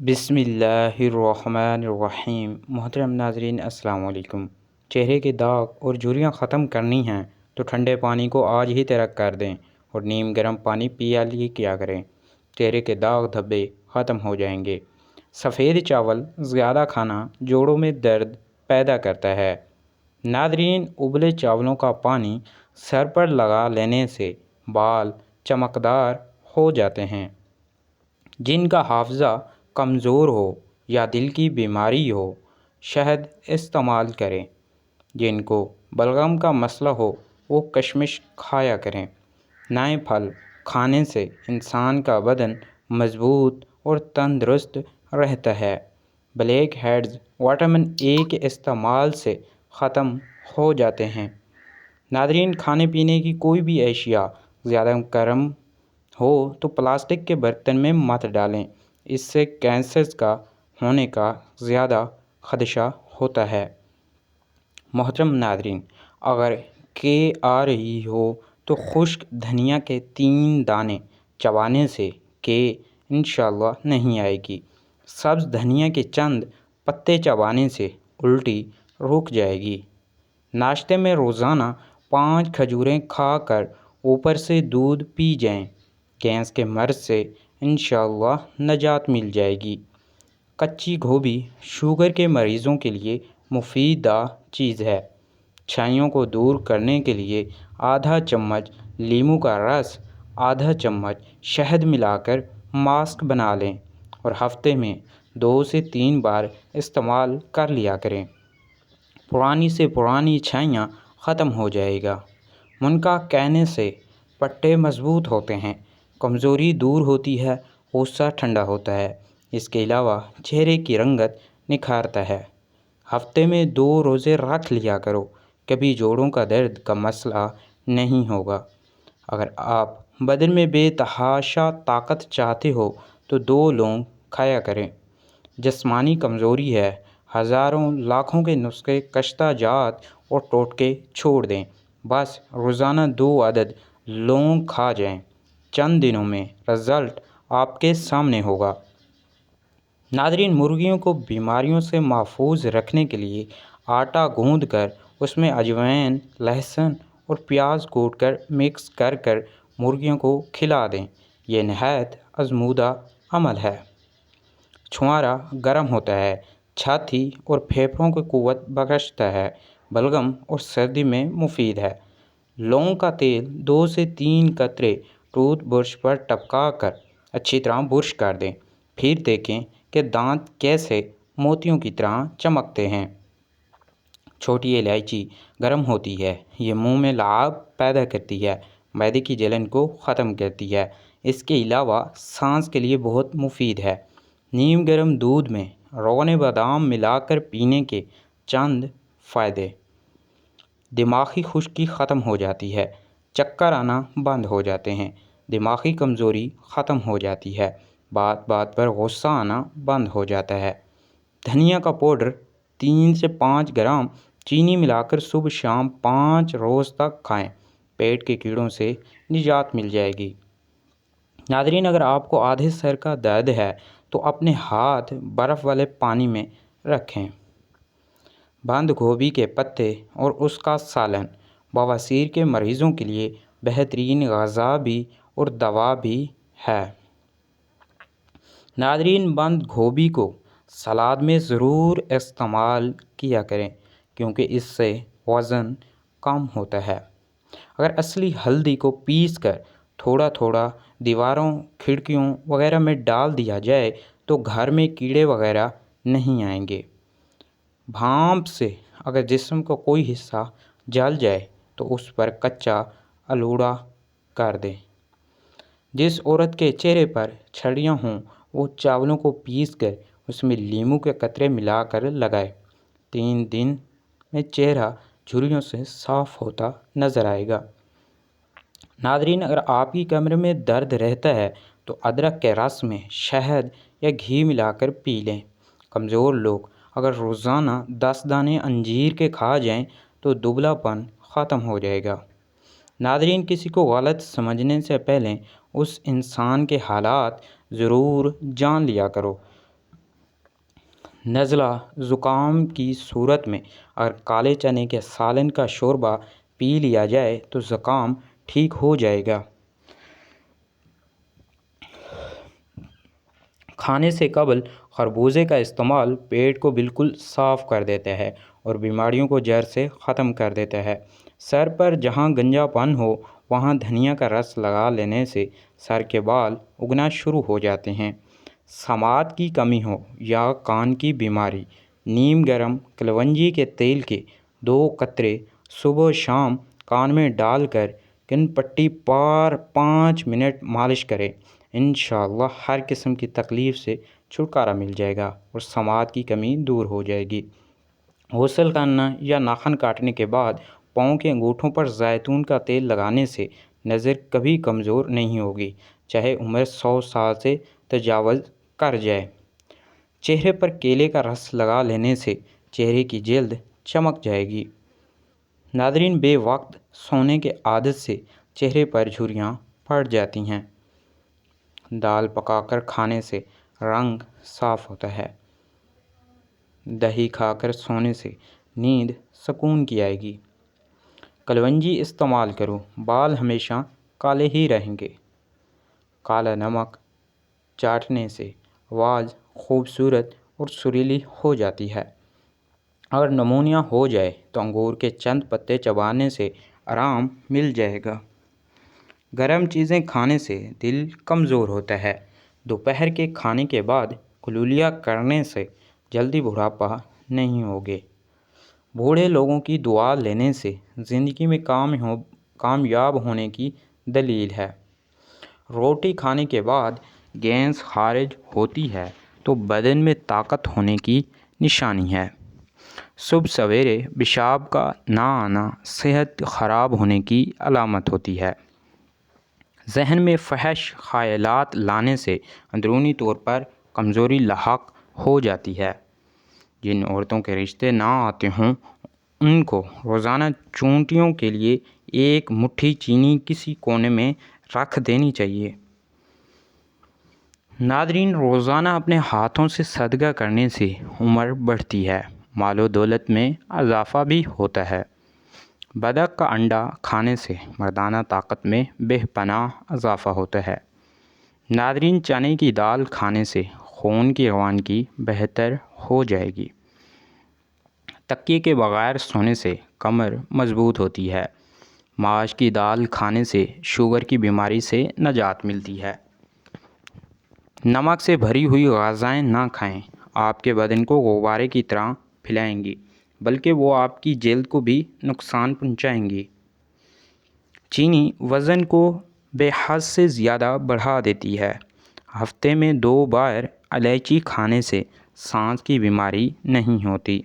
بسم اللہ الرحمن الرحیم۔ محترم ناظرین السلام علیکم۔ چہرے کے داغ اور جھریاں ختم کرنی ہیں تو ٹھنڈے پانی کو آج ہی ترک کر دیں اور نیم گرم پانی پیا لی کیا کریں۔ چہرے کے داغ دھبے ختم ہو جائیں گے۔ سفید چاول زیادہ کھانا جوڑوں میں درد پیدا کرتا ہے۔ ناظرین، ابلے چاولوں کا پانی سر پر لگا لینے سے بال چمکدار ہو جاتے ہیں۔ جن کا حافظہ کمزور ہو یا دل کی بیماری ہو، شہد استعمال کریں۔ جن کو بلغم کا مسئلہ ہو وہ کشمش کھایا کریں۔ نئے پھل کھانے سے انسان کا بدن مضبوط اور تندرست رہتا ہے۔ بلیک ہیڈز وٹامن اے کے استعمال سے ختم ہو جاتے ہیں۔ ناظرین، کھانے پینے کی کوئی بھی اشیاء زیادہ گرم ہو تو پلاسٹک کے برتن میں مت ڈالیں، اس سے کینسر کا ہونے کا زیادہ خدشہ ہوتا ہے۔ محترم ناظرین، اگر کے آ رہی ہو تو خشک دھنیا کے 3 دانے چبانے سے کے انشاءاللہ نہیں آئے گی۔ سبز دھنیا کے چند پتے چبانے سے الٹی رک جائے گی۔ ناشتے میں روزانہ 5 کھجوریں کھا کر اوپر سے دودھ پی جائیں، گیس کے مرض سے انشاءاللہ نجات مل جائے گی۔ کچی گوبھی شوگر کے مریضوں کے لیے مفید چیز ہے۔ چھائیوں کو دور کرنے کے لیے آدھا چمچ لیموں کا رس، آدھا چمچ شہد ملا کر ماسک بنا لیں اور ہفتے میں 2 سے 3 بار استعمال کر لیا کریں۔ پرانی سے پرانی چھائیاں ختم ہو جائے گا۔ منقع کہنے سے پٹے مضبوط ہوتے ہیں، کمزوری دور ہوتی ہے، غصہ ٹھنڈا ہوتا ہے۔ اس کے علاوہ چہرے کی رنگت نکھارتا ہے۔ ہفتے میں 2 روزے رکھ لیا کرو، کبھی جوڑوں کا درد کا مسئلہ نہیں ہوگا۔ اگر آپ بدن میں بے تحاشا طاقت چاہتے ہو تو 2 لونگ کھایا کریں۔ جسمانی کمزوری ہے، ہزاروں لاکھوں کے نسخے کشتہ جات اور ٹوٹکے چھوڑ دیں، بس روزانہ 2 عدد لونگ کھا جائیں۔ چند دنوں میں رزلٹ آپ کے سامنے ہوگا۔ ناظرین، مرغیوں کو بیماریوں سے محفوظ رکھنے کے لیے آٹا گوندھ کر اس میں اجوائن، لہسن اور پیاز کوٹ کر مکس کر کر مرغیوں کو کھلا دیں۔ یہ نہایت آزمودہ عمل ہے۔ چھوارا گرم ہوتا ہے، چھاتی اور پھیپھڑوں کی قوت بخشتا ہے، بلغم اور سردی میں مفید ہے۔ لونگ کا تیل 2 سے 3 قطرے ٹوتھ برش پر ٹپکا کر اچھی طرح برش کر دیں، پھر دیکھیں کہ دانت کیسے موتیوں کی طرح چمکتے ہیں۔ چھوٹی الائچی گرم ہوتی ہے، یہ منہ میں لعاب پیدا کرتی ہے، معدے کی جلن کو ختم کرتی ہے۔ اس کے علاوہ سانس کے لیے بہت مفید ہے۔ نیم گرم دودھ میں روغن بادام ملا کر پینے کے چند فائدے: دماغی خشکی ختم ہو جاتی ہے، چکر آنا بند ہو جاتے ہیں، دماغی کمزوری ختم ہو جاتی ہے، بات بات پر غصہ آنا بند ہو جاتا ہے۔ دھنیا کا پاؤڈر 3 سے 5 گرام چینی ملا کر صبح شام 5 روز تک کھائیں، پیٹ کے کیڑوں سے نجات مل جائے گی۔ ناظرین، اگر آپ کو آدھے سر کا درد ہے تو اپنے ہاتھ برف والے پانی میں رکھیں۔ بند گوبھی کے پتے اور اس کا سالن بواسیر کے مریضوں کے لیے بہترین غذا بھی اور دوا بھی ہے۔ ناظرین، بند گوبھی کو سلاد میں ضرور استعمال کیا کریں کیونکہ اس سے وزن کم ہوتا ہے۔ اگر اصلی ہلدی کو پیس کر تھوڑا تھوڑا دیواروں، کھڑکیوں وغیرہ میں ڈال دیا جائے تو گھر میں کیڑے وغیرہ نہیں آئیں گے۔ بھانپ سے اگر جسم کا کوئی حصہ جل جائے تو اس پر کچا آلوڑا کر دیں۔ جس عورت کے چہرے پر جھریاں ہوں وہ چاولوں کو پیس کر اس میں لیموں کے قطرے ملا کر لگائے۔ 3 دن میں چہرہ جھریوں سے صاف ہوتا نظر آئے گا۔ ناظرین، اگر آپ کی کمر میں درد رہتا ہے تو ادرک کے رس میں شہد یا گھی ملا کر پی لیں۔ کمزور لوگ اگر روزانہ 10 دانے انجیر کے کھا جائیں تو دبلا پن ختم ہو جائے گا۔ ناظرین، کسی کو غلط سمجھنے سے پہلے اس انسان کے حالات ضرور جان لیا کرو۔ نزلہ زکام کی صورت میں اگر کالے چنے کے سالن کا شوربہ پی لیا جائے تو زکام ٹھیک ہو جائے گا۔ کھانے سے قبل خربوزے کا استعمال پیٹ کو بالکل صاف کر دیتا ہے اور بیماریوں کو جڑ سے ختم کر دیتا ہے۔ سر پر جہاں گنجا پن ہو وہاں دھنیا کا رس لگا لینے سے سر کے بال اگنا شروع ہو جاتے ہیں۔ سماعت کی کمی ہو یا کان کی بیماری، نیم گرم کلونجی کے تیل کے 2 قطرے صبح و شام کان میں ڈال کر کن پٹی پر 5 منٹ مالش کریں۔ انشاءاللہ ہر قسم کی تکلیف سے چھٹکارا مل جائے گا اور سماعت کی کمی دور ہو جائے گی۔ غسل کرنا یا ناخن کاٹنے کے بعد پاؤں کے انگوٹھوں پر زیتون کا تیل لگانے سے نظر کبھی کمزور نہیں ہوگی، چاہے عمر 100 سال سے تجاوز کر جائے۔ چہرے پر کیلے کا رس لگا لینے سے چہرے کی جلد چمک جائے گی۔ ناظرین، بے وقت سونے کے عادت سے چہرے پر جھریاں پڑ جاتی ہیں۔ دال پکا کر کھانے سے رنگ صاف ہوتا ہے۔ دہی کھا کر سونے سے نیند سکون کی آئے گی۔ کلونجی استعمال کرو، بال ہمیشہ کالے ہی رہیں گے۔ کالا نمک چاٹنے سے آواز خوبصورت اور سریلی ہو جاتی ہے۔ اگر نمونیا ہو جائے تو انگور کے چند پتے چبانے سے آرام مل جائے گا۔ گرم چیزیں کھانے سے دل کمزور ہوتا ہے۔ دوپہر کے کھانے کے بعد کلولیہ کرنے سے جلدی بڑھاپا نہیں ہوگے۔ بوڑھے لوگوں کی دعا لینے سے زندگی میں کامیاب ہونے کی دلیل ہے۔ روٹی کھانے کے بعد گیس خارج ہوتی ہے تو بدن میں طاقت ہونے کی نشانی ہے۔ صبح سویرے پیشاب کا نہ آنا صحت خراب ہونے کی علامت ہوتی ہے۔ ذہن میں فحش خیالات لانے سے اندرونی طور پر کمزوری لاحق ہو جاتی ہے۔ جن عورتوں کے رشتے نہ آتے ہوں ان کو روزانہ چونٹیوں کے لیے 1 مٹھی چینی کسی کونے میں رکھ دینی چاہیے۔ ناظرین، روزانہ اپنے ہاتھوں سے صدقہ کرنے سے عمر بڑھتی ہے، مال و دولت میں اضافہ بھی ہوتا ہے۔ بطخ کا انڈا کھانے سے مردانہ طاقت میں بے پناہ اضافہ ہوتا ہے۔ ناظرین، چنے کی دال کھانے سے خون کی روانگی بہتر ہو جائے گی۔ تکیے کے بغیر سونے سے کمر مضبوط ہوتی ہے۔ ماش کی دال کھانے سے شوگر کی بیماری سے نجات ملتی ہے۔ نمک سے بھری ہوئی غذائیں نہ کھائیں، آپ کے بدن کو غبارے کی طرح پھیلائیں گی، بلکہ وہ آپ کی جلد کو بھی نقصان پہنچائیں گی۔ چینی وزن کو بے حد سے زیادہ بڑھا دیتی ہے۔ ہفتے میں 2 بار الائچی کھانے سے سانس کی بیماری نہیں ہوتی۔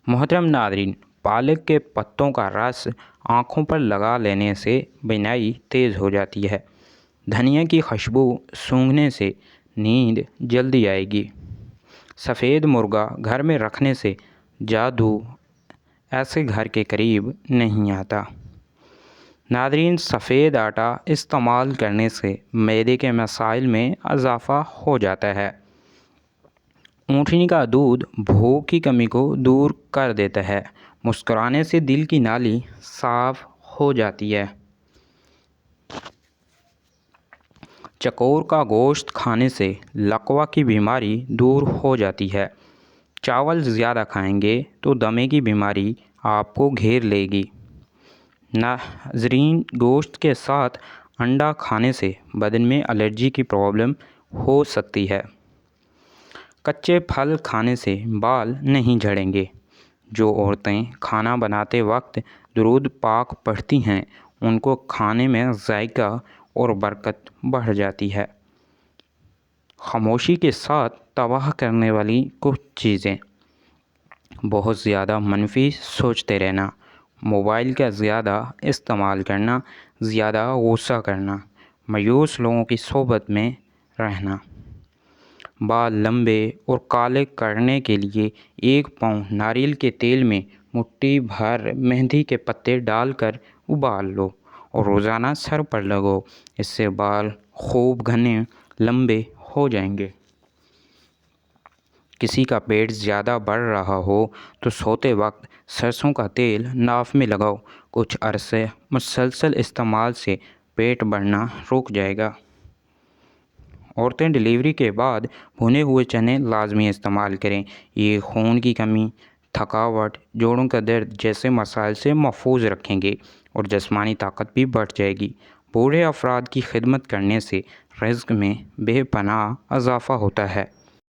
محترم ناظرین، پالک کے پتوں کا رس آنکھوں پر لگا لینے سے بینائی تیز ہو جاتی ہے۔ دھنیا کی خوشبو سونگھنے سے نیند جلدی آئے گی۔ سفید مرغا گھر میں رکھنے سے جادو ایسے گھر کے قریب نہیں آتا۔ ناظرین، سفید آٹا استعمال کرنے سے معدے کے مسائل میں اضافہ ہو جاتا ہے۔ اونٹنی کا دودھ بھوک کی کمی کو دور کر دیتا ہے۔ مسکرانے سے دل کی نالی صاف ہو جاتی ہے۔ چکور کا گوشت کھانے سے لقوہ کی بیماری دور ہو جاتی ہے۔ چاول زیادہ کھائیں گے تو دمے کی بیماری آپ کو گھیر لے گی۔ ناظرین، گوشت کے ساتھ انڈا کھانے سے بدن میں الرجی کی پرابلم ہو سکتی ہے۔ کچے پھل کھانے سے بال نہیں جھڑیں گے۔ جو عورتیں کھانا بناتے وقت درود پاک پڑھتی ہیں ان کو کھانے میں ذائقہ اور برکت بڑھ جاتی ہے۔ خاموشی کے ساتھ تباہ کرنے والی کچھ چیزیں: بہت زیادہ منفی سوچتے رہنا، موبائل کا زیادہ استعمال کرنا، زیادہ غصہ کرنا، مایوس لوگوں کی صحبت میں رہنا۔ بال لمبے اور کالے کرنے کے لیے 1 پاؤں ناریل کے تیل میں مٹھی بھر مہندی کے پتے ڈال کر ابال لو اور روزانہ سر پر لگاؤ۔ اس سے بال خوب گھنے لمبے ہو جائیں گے۔ کسی کا پیٹ زیادہ بڑھ رہا ہو تو سوتے وقت سرسوں کا تیل ناف میں لگاؤ، کچھ عرصے مسلسل استعمال سے پیٹ بڑھنا رک جائے گا۔ عورتیں ڈیلیوری کے بعد بھنے ہوئے چنے لازمی استعمال کریں، یہ خون کی کمی، تھکاوٹ، جوڑوں کا درد جیسے مسائل سے محفوظ رکھیں گے اور جسمانی طاقت بھی بڑھ جائے گی۔ بوڑھے افراد کی خدمت کرنے سے رزق میں بے پناہ اضافہ ہوتا ہے۔